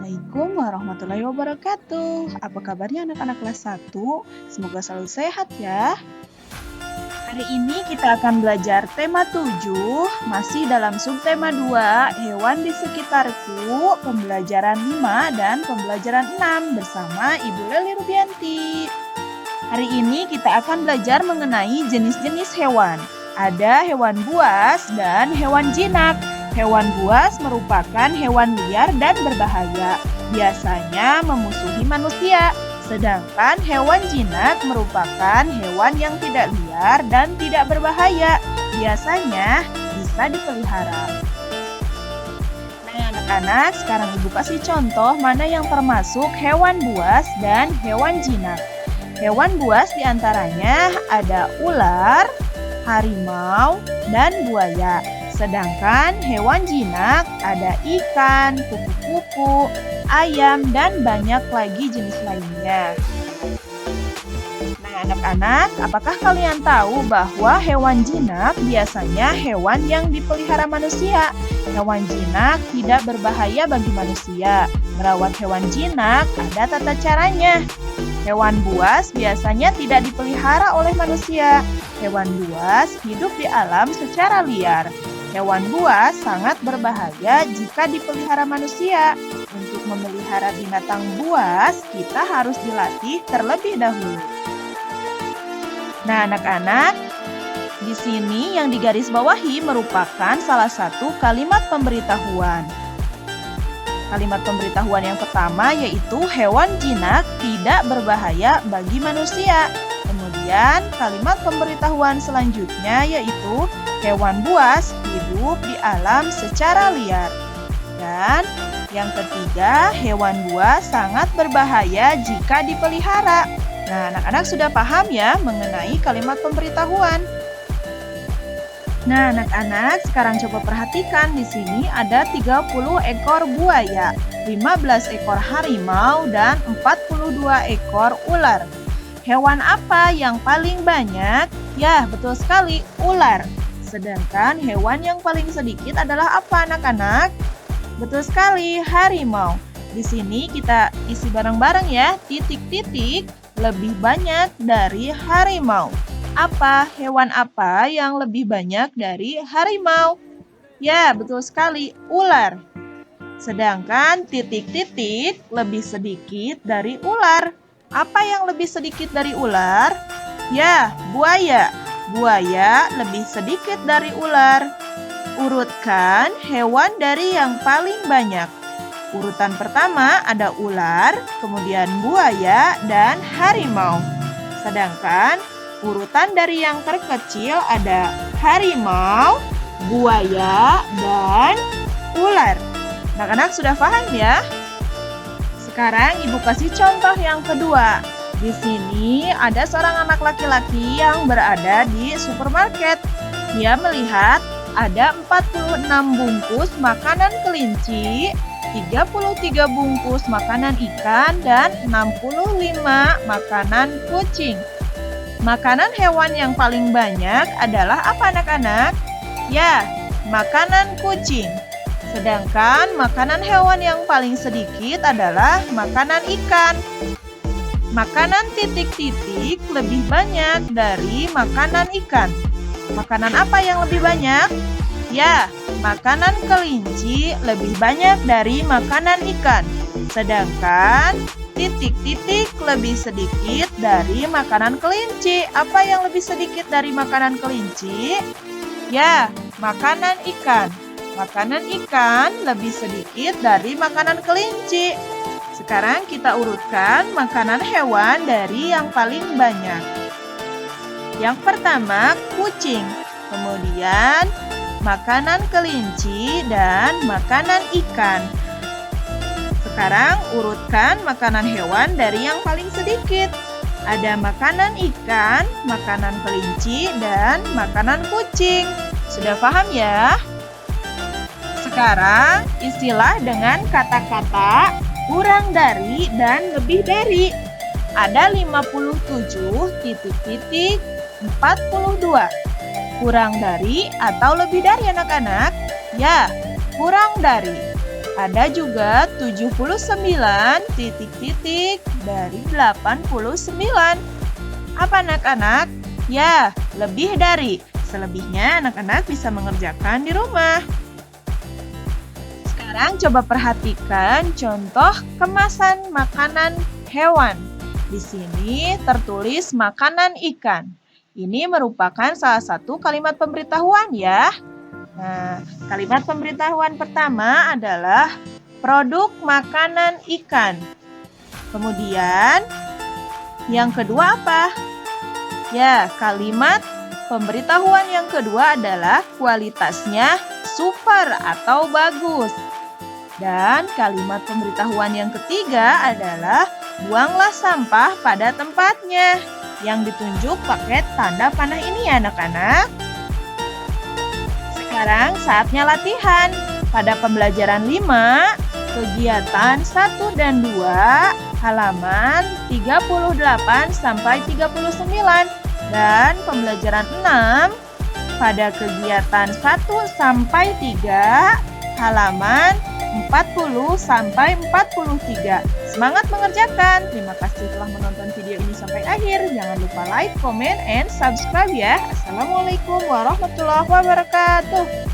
Assalamualaikum warahmatullahi wabarakatuh. Apa kabarnya anak-anak kelas 1? Semoga selalu sehat ya. Hari ini kita akan belajar tema 7, masih dalam subtema 2, hewan di sekitarku, pembelajaran 5 dan pembelajaran 6 bersama Ibu Leli Rubianti. Hari ini kita akan belajar mengenai jenis-jenis hewan. Ada hewan buas dan hewan jinak. Hewan buas merupakan hewan liar dan berbahaya, biasanya memusuhi manusia. Sedangkan hewan jinak merupakan hewan yang tidak liar dan tidak berbahaya, biasanya bisa dipelihara. Nah anak-anak, sekarang Ibu kasih contoh mana yang termasuk hewan buas dan hewan jinak. Hewan buas diantaranya ada ular, harimau, dan buaya. Sedangkan hewan jinak ada ikan, kupu-kupu, ayam, dan banyak lagi jenis lainnya. Nah anak-anak, apakah kalian tahu bahwa hewan jinak biasanya hewan yang dipelihara manusia? Hewan jinak tidak berbahaya bagi manusia. Merawat hewan jinak ada tata caranya. Hewan buas biasanya tidak dipelihara oleh manusia. Hewan buas hidup di alam secara liar. Hewan buas sangat berbahaya jika dipelihara manusia. Untuk memelihara binatang buas, kita harus dilatih terlebih dahulu. Nah, anak-anak, di sini yang digarisbawahi merupakan salah satu kalimat pemberitahuan. Kalimat pemberitahuan yang pertama yaitu hewan jinak tidak berbahaya bagi manusia. Kemudian kalimat pemberitahuan selanjutnya yaitu hewan buas hidup di alam secara liar. Dan yang ketiga, hewan buas sangat berbahaya jika dipelihara. Nah, anak-anak sudah paham ya mengenai kalimat pemberitahuan. Nah, anak-anak, sekarang coba perhatikan di sini ada 30 ekor buaya, 15 ekor harimau, dan 42 ekor ular. Hewan apa yang paling banyak? Ya, betul sekali, ular. Sedangkan hewan yang paling sedikit adalah apa, anak-anak? Betul sekali, harimau. Di sini kita isi bareng-bareng ya, titik-titik lebih banyak dari harimau. Apa? Hewan apa yang lebih banyak dari harimau? Ya, betul sekali, ular. Sedangkan titik-titik lebih sedikit dari ular. Apa yang lebih sedikit dari ular? Ya, buaya. Buaya lebih sedikit dari ular. Urutkan hewan dari yang paling banyak. Urutan pertama ada ular, kemudian buaya, dan harimau. Sedangkan urutan dari yang terkecil ada harimau, buaya, dan ular. Anak-anak sudah paham ya? Sekarang Ibu kasih contoh yang kedua. Di sini ada seorang anak laki-laki yang berada di supermarket. Dia melihat ada 46 bungkus makanan kelinci, 33 bungkus makanan ikan, dan 65 makanan kucing. Makanan hewan yang paling banyak adalah apa anak-anak? Ya, makanan kucing. Sedangkan makanan hewan yang paling sedikit adalah makanan ikan. Makanan titik-titik lebih banyak dari makanan ikan. Makanan apa yang lebih banyak? Ya, makanan kelinci lebih banyak dari makanan ikan. Sedangkan titik-titik lebih sedikit dari makanan kelinci. Apa yang lebih sedikit dari makanan kelinci? Ya, makanan ikan. Makanan ikan lebih sedikit dari makanan kelinci. Sekarang kita urutkan makanan hewan dari yang paling banyak. Yang pertama, kucing. Kemudian, makanan kelinci dan makanan ikan. Sekarang urutkan makanan hewan dari yang paling sedikit. Ada makanan ikan, makanan kelinci, dan makanan kucing. Sudah paham ya? Sekarang istilah dengan kata-kata kurang dari dan lebih dari. Ada 57 titik-titik 42. Kurang dari atau lebih dari anak-anak? Ya, kurang dari. Ada juga 79 titik-titik dari 89. Apa anak-anak? Ya, lebih dari. Selebihnya anak-anak bisa mengerjakan di rumah. Sekarang coba perhatikan contoh kemasan makanan hewan. Di sini tertulis makanan ikan. Ini merupakan salah satu kalimat pemberitahuan ya. Nah, kalimat pemberitahuan pertama adalah produk makanan ikan. Kemudian, yang kedua apa? Ya, kalimat pemberitahuan yang kedua adalah kualitasnya super atau bagus. Dan kalimat pemberitahuan yang ketiga adalah buanglah sampah pada tempatnya. Yang ditunjuk pakai tanda panah ini ya anak-anak. Sekarang saatnya latihan. Pada pembelajaran 5, kegiatan 1 dan 2, halaman 38 sampai 39. Dan pembelajaran 6, pada kegiatan 1 sampai 3, halaman 40 sampai 43. Semangat mengerjakan. Terima kasih telah menonton video ini sampai akhir. Jangan lupa like, comment, and subscribe ya. Assalamualaikum warahmatullahi wabarakatuh.